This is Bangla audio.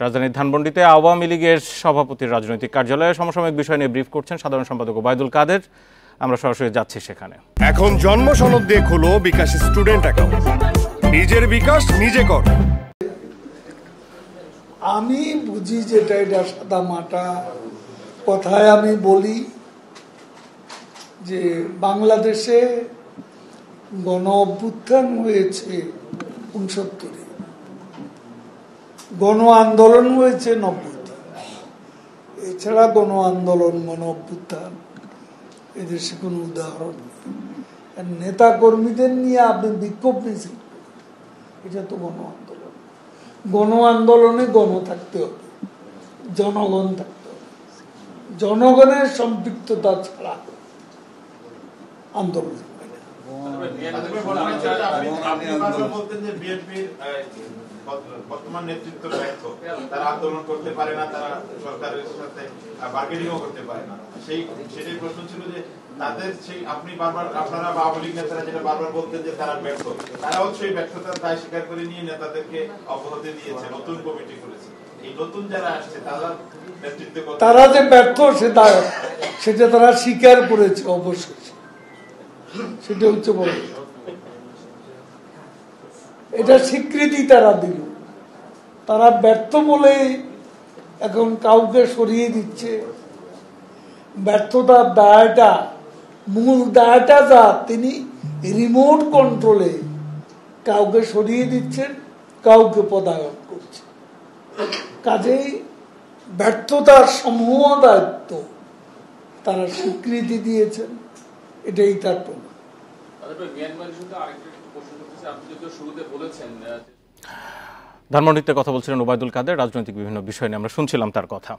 রাজধানীর ধানমন্ডিতে আওয়ামী লীগের সভাপতির রাজনৈতিক কার্যালয়ে সমসাময়িক বিষয় নিয়ে ব্রিফ করছেন সাধারণ সম্পাদক ওবায়দুল কাদের। আমরা সরাসরি যাচ্ছি সেখানে। এখন জন্ম সনদ দিয়ে খোলো বিকাশ স্টুডেন্ট অ্যাকাউন্ট, নিজের বিকাশ নিজে কর। আমি বুঝি যেটা এটা সাদা মাটা কথায় আমি বলি যে বাংলাদেশে গণ অভ্যুত্থান হয়েছে ৬৯, গণ আন্দোলন হয়েছে ৯০। এছাড়া গণ আন্দোলন গণ অভ্যুত্থান এদেশে কোনো উদাহরণ নেই। নেতা কর্মীদের নিয়ে আপনি বিক্ষোভ মিছিল, এটা তো গণ আন্দোলন। গণ আন্দোলনে গণ থাকতে হবে, জনগণ থাকতে হবে। জনগণের সম্পৃক্ততা ছাড়া আন্দোলন বর্তমান নেতৃত্ব ব্যর্থ, তারা আন্দোলন করতে পারে না, তারা সরকারের সাথে বার্গেনিংও করতে পারে না। সেটাই প্রশ্ন ছিল যে তাদের সেই আপনি বারবার আপনারা বা আওয়ামী লীগ নেতারা যেটা বারবার বলতেন যে তারা ব্যর্থ, তারাও সেই ব্যর্থতার দায় স্বীকার করে নিয়ে নেতাদেরকে অব্যাহতি দিয়েছে, নতুন কমিটি করেছে। এই নতুন যারা আসছে তারা যে ব্যর্থ সেটা তারা স্বীকার করেছে অবশ্যই, সেটা হচ্ছে বড়। এটা স্বীকৃতি তারা দিল। তারা ব্যর্থ বলে এখন কাউকে সরিয়ে দিচ্ছে। ব্যর্থতার দায়টা, মূল দায়টা যা, তিনি রিমোট কন্ট্রোলে কাউকে সরিয়ে দিচ্ছেন, কাউকে পদায়ন করছেন। কাজেই ব্যর্থতার সমূহ দায়িত্ব তারা স্বীকৃতি দিয়েছেন, এটাই তার প্রমাণ। ধানমন্ডিতে কথা বলছিলেন ওবায়দুল কাদের। রাজনৈতিক বিভিন্ন বিষয় নিয়ে আমরা শুনছিলাম তার কথা।